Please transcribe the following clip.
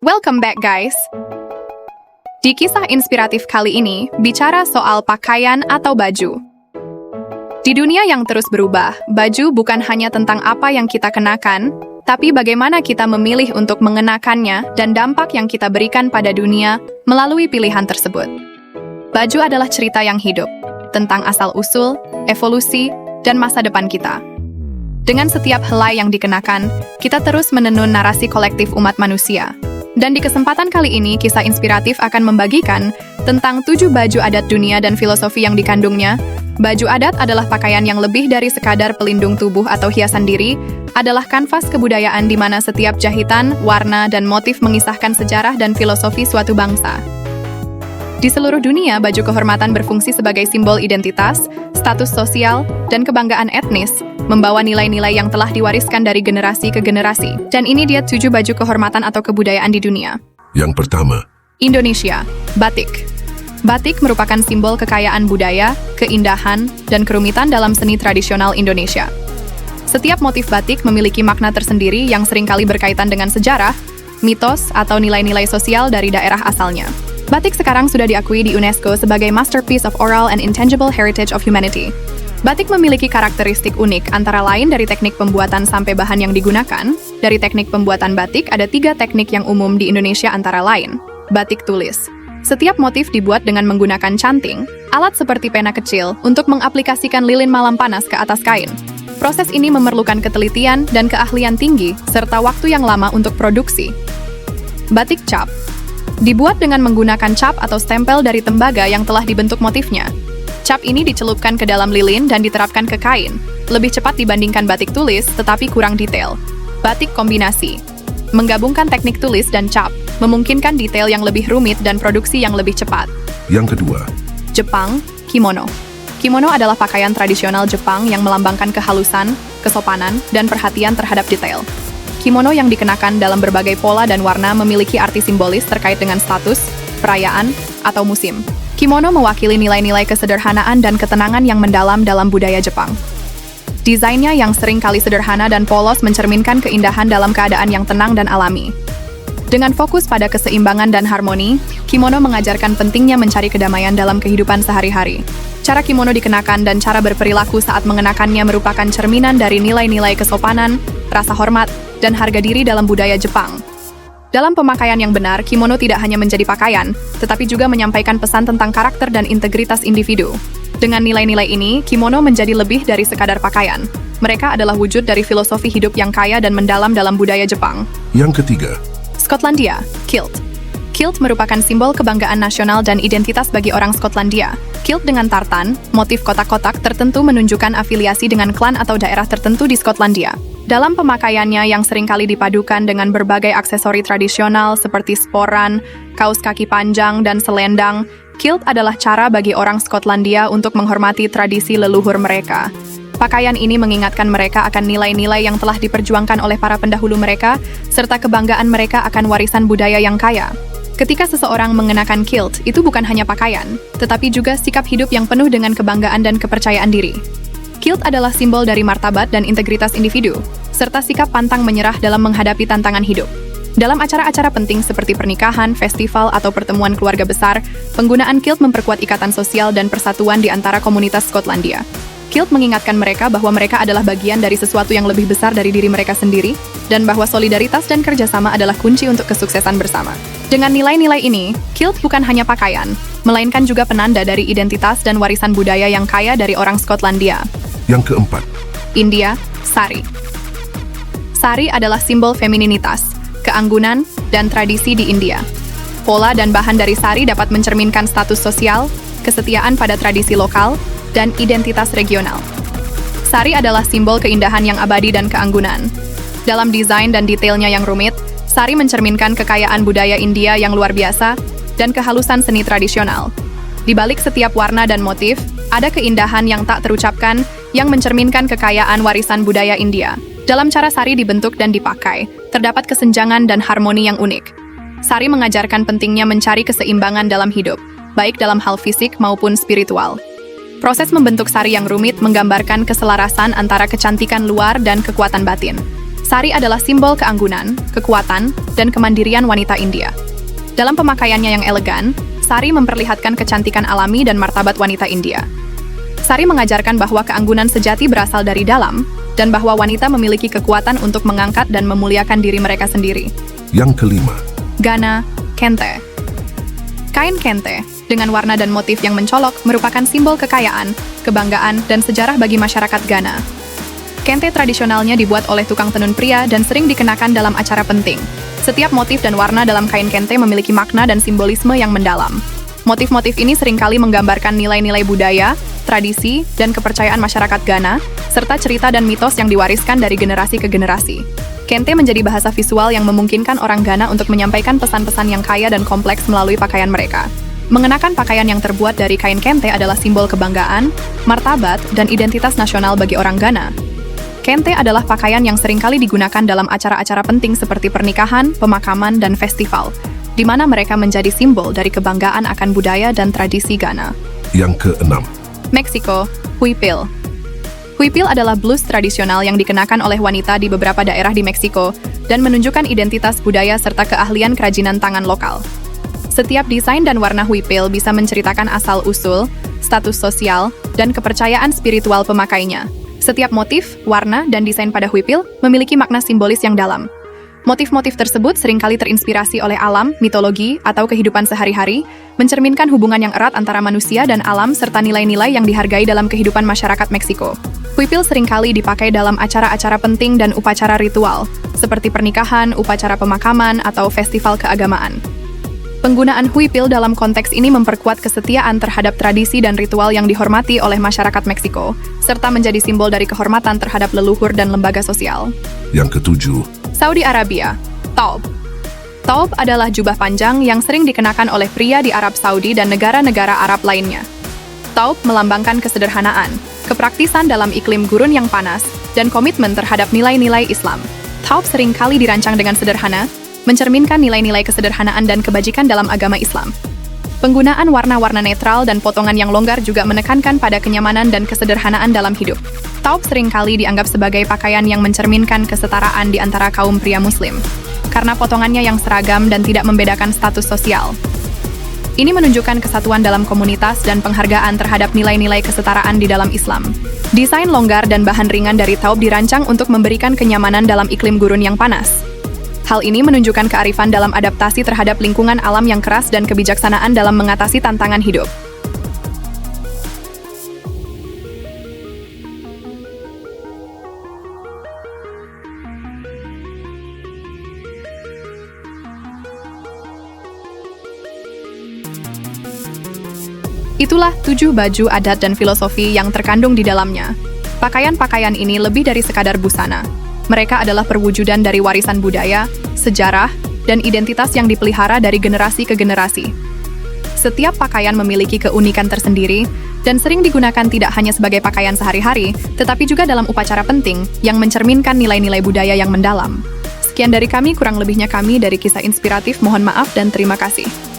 Welcome back guys! Di kisah inspiratif kali ini, bicara soal pakaian atau baju. Di dunia yang terus berubah, baju bukan hanya tentang apa yang kita kenakan, tapi bagaimana kita memilih untuk mengenakannya dan dampak yang kita berikan pada dunia melalui pilihan tersebut. Baju adalah cerita yang hidup, tentang asal-usul, evolusi, dan masa depan kita. Dengan setiap helai yang dikenakan, kita terus menenun narasi kolektif umat manusia. Dan di kesempatan kali ini, kisah inspiratif akan membagikan tentang 7 baju adat dunia dan filosofi yang dikandungnya. Baju adat adalah pakaian yang lebih dari sekadar pelindung tubuh atau hiasan diri, adalah kanvas kebudayaan di mana setiap jahitan, warna, dan motif mengisahkan sejarah dan filosofi suatu bangsa. Di seluruh dunia, baju kehormatan berfungsi sebagai simbol identitas, status sosial, dan kebanggaan etnis, membawa nilai-nilai yang telah diwariskan dari generasi ke generasi. Dan ini dia 7 baju kehormatan atau kebudayaan di dunia. Yang pertama, Indonesia, batik. Batik merupakan simbol kekayaan budaya, keindahan, dan kerumitan dalam seni tradisional Indonesia. Setiap motif batik memiliki makna tersendiri yang seringkali berkaitan dengan sejarah, mitos, atau nilai-nilai sosial dari daerah asalnya. Batik sekarang sudah diakui di UNESCO sebagai Masterpiece of Oral and Intangible Heritage of Humanity. Batik memiliki karakteristik unik, antara lain dari teknik pembuatan sampai bahan yang digunakan. Dari teknik pembuatan batik, ada 3 teknik yang umum di Indonesia antara lain. Batik tulis. Setiap motif dibuat dengan menggunakan canting, alat seperti pena kecil, untuk mengaplikasikan lilin malam panas ke atas kain. Proses ini memerlukan ketelitian dan keahlian tinggi, serta waktu yang lama untuk produksi. Batik cap. Dibuat dengan menggunakan cap atau stempel dari tembaga yang telah dibentuk motifnya. Cap ini dicelupkan ke dalam lilin dan diterapkan ke kain. Lebih cepat dibandingkan batik tulis, tetapi kurang detail. Batik kombinasi. Menggabungkan teknik tulis dan cap, memungkinkan detail yang lebih rumit dan produksi yang lebih cepat. yang kedua, Jepang, kimono. Kimono adalah pakaian tradisional Jepang yang melambangkan kehalusan, kesopanan, dan perhatian terhadap detail. Kimono yang dikenakan dalam berbagai pola dan warna memiliki arti simbolis terkait dengan status, perayaan, atau musim. Kimono mewakili nilai-nilai kesederhanaan dan ketenangan yang mendalam dalam budaya Jepang. Desainnya yang sering kali sederhana dan polos mencerminkan keindahan dalam keadaan yang tenang dan alami. Dengan fokus pada keseimbangan dan harmoni, kimono mengajarkan pentingnya mencari kedamaian dalam kehidupan sehari-hari. Cara kimono dikenakan dan cara berperilaku saat mengenakannya merupakan cerminan dari nilai-nilai kesopanan, rasa hormat, dan harga diri dalam budaya Jepang. Dalam pemakaian yang benar, kimono tidak hanya menjadi pakaian, tetapi juga menyampaikan pesan tentang karakter dan integritas individu. Dengan nilai-nilai ini, kimono menjadi lebih dari sekadar pakaian. Mereka adalah wujud dari filosofi hidup yang kaya dan mendalam dalam budaya Jepang. yang ketiga, Skotlandia, kilt. Kilt merupakan simbol kebanggaan nasional dan identitas bagi orang Skotlandia. Kilt dengan tartan, motif kotak-kotak tertentu menunjukkan afiliasi dengan klan atau daerah tertentu di Skotlandia. Dalam pemakaiannya yang seringkali dipadukan dengan berbagai aksesori tradisional seperti sporan, kaos kaki panjang, dan selendang, kilt adalah cara bagi orang Skotlandia untuk menghormati tradisi leluhur mereka. Pakaian ini mengingatkan mereka akan nilai-nilai yang telah diperjuangkan oleh para pendahulu mereka, serta kebanggaan mereka akan warisan budaya yang kaya. Ketika seseorang mengenakan kilt, itu bukan hanya pakaian, tetapi juga sikap hidup yang penuh dengan kebanggaan dan kepercayaan diri. Kilt adalah simbol dari martabat dan integritas individu, serta sikap pantang menyerah dalam menghadapi tantangan hidup. Dalam acara-acara penting seperti pernikahan, festival, atau pertemuan keluarga besar, penggunaan kilt memperkuat ikatan sosial dan persatuan di antara komunitas Skotlandia. Kilt mengingatkan mereka bahwa mereka adalah bagian dari sesuatu yang lebih besar dari diri mereka sendiri, dan bahwa solidaritas dan kerjasama adalah kunci untuk kesuksesan bersama. Dengan nilai-nilai ini, kilt bukan hanya pakaian, melainkan juga penanda dari identitas dan warisan budaya yang kaya dari orang Skotlandia. yang keempat, India, sari. Sari adalah simbol femininitas, keanggunan, dan tradisi di India. Pola dan bahan dari sari dapat mencerminkan status sosial, kesetiaan pada tradisi lokal, dan identitas regional. Sari adalah simbol keindahan yang abadi dan keanggunan. Dalam desain dan detailnya yang rumit, sari mencerminkan kekayaan budaya India yang luar biasa dan kehalusan seni tradisional. Di balik setiap warna dan motif, ada keindahan yang tak terucapkan yang mencerminkan kekayaan warisan budaya India. Dalam cara sari dibentuk dan dipakai, terdapat kesenjangan dan harmoni yang unik. Sari mengajarkan pentingnya mencari keseimbangan dalam hidup, baik dalam hal fisik maupun spiritual. Proses membentuk sari yang rumit menggambarkan keselarasan antara kecantikan luar dan kekuatan batin. Sari adalah simbol keanggunan, kekuatan, dan kemandirian wanita India. Dalam pemakaiannya yang elegan, sari memperlihatkan kecantikan alami dan martabat wanita India. Sari mengajarkan bahwa keanggunan sejati berasal dari dalam, dan bahwa wanita memiliki kekuatan untuk mengangkat dan memuliakan diri mereka sendiri. Yang kelima, Ghana, Kente. Kain kente, dengan warna dan motif yang mencolok, merupakan simbol kekayaan, kebanggaan, dan sejarah bagi masyarakat Ghana. Kente tradisionalnya dibuat oleh tukang tenun pria dan sering dikenakan dalam acara penting. Setiap motif dan warna dalam kain kente memiliki makna dan simbolisme yang mendalam. Motif-motif ini seringkali menggambarkan nilai-nilai budaya, tradisi, dan kepercayaan masyarakat Ghana, serta cerita dan mitos yang diwariskan dari generasi ke generasi. Kente menjadi bahasa visual yang memungkinkan orang Ghana untuk menyampaikan pesan-pesan yang kaya dan kompleks melalui pakaian mereka. Mengenakan pakaian yang terbuat dari kain kente adalah simbol kebanggaan, martabat, dan identitas nasional bagi orang Ghana. Kente adalah pakaian yang seringkali digunakan dalam acara-acara penting seperti pernikahan, pemakaman, dan festival, di mana mereka menjadi simbol dari kebanggaan akan budaya dan tradisi Ghana. yang keenam, Meksiko, huipil. Huipil adalah blus tradisional yang dikenakan oleh wanita di beberapa daerah di Meksiko dan menunjukkan identitas budaya serta keahlian kerajinan tangan lokal. Setiap desain dan warna huipil bisa menceritakan asal-usul, status sosial, dan kepercayaan spiritual pemakainya. Setiap motif, warna, dan desain pada huipil memiliki makna simbolis yang dalam. Motif-motif tersebut seringkali terinspirasi oleh alam, mitologi, atau kehidupan sehari-hari, mencerminkan hubungan yang erat antara manusia dan alam serta nilai-nilai yang dihargai dalam kehidupan masyarakat Meksiko. Huipil seringkali dipakai dalam acara-acara penting dan upacara ritual, seperti pernikahan, upacara pemakaman, atau festival keagamaan. Penggunaan huipil dalam konteks ini memperkuat kesetiaan terhadap tradisi dan ritual yang dihormati oleh masyarakat Meksiko, serta menjadi simbol dari kehormatan terhadap leluhur dan lembaga sosial. yang ketujuh, Saudi Arabia, Taub. Taub adalah jubah panjang yang sering dikenakan oleh pria di Arab Saudi dan negara-negara Arab lainnya. Taub melambangkan kesederhanaan, kepraktisan dalam iklim gurun yang panas, dan komitmen terhadap nilai-nilai Islam. Taub seringkali dirancang dengan sederhana, mencerminkan nilai-nilai kesederhanaan dan kebajikan dalam agama Islam. Penggunaan warna-warna netral dan potongan yang longgar juga menekankan pada kenyamanan dan kesederhanaan dalam hidup. Taub seringkali dianggap sebagai pakaian yang mencerminkan kesetaraan di antara kaum pria Muslim, karena potongannya yang seragam dan tidak membedakan status sosial. Ini menunjukkan kesatuan dalam komunitas dan penghargaan terhadap nilai-nilai kesetaraan di dalam Islam. Desain longgar dan bahan ringan dari taub dirancang untuk memberikan kenyamanan dalam iklim gurun yang panas. Hal ini menunjukkan kearifan dalam adaptasi terhadap lingkungan alam yang keras dan kebijaksanaan dalam mengatasi tantangan hidup. Itulah 7 baju adat dan filosofi yang terkandung di dalamnya. Pakaian-pakaian ini lebih dari sekadar busana. Mereka adalah perwujudan dari warisan budaya, sejarah, dan identitas yang dipelihara dari generasi ke generasi. Setiap pakaian memiliki keunikan tersendiri dan sering digunakan tidak hanya sebagai pakaian sehari-hari, tetapi juga dalam upacara penting yang mencerminkan nilai-nilai budaya yang mendalam. Sekian dari kami, kurang lebihnya kami dari Kisah Inspiratif. Mohon maaf dan terima kasih.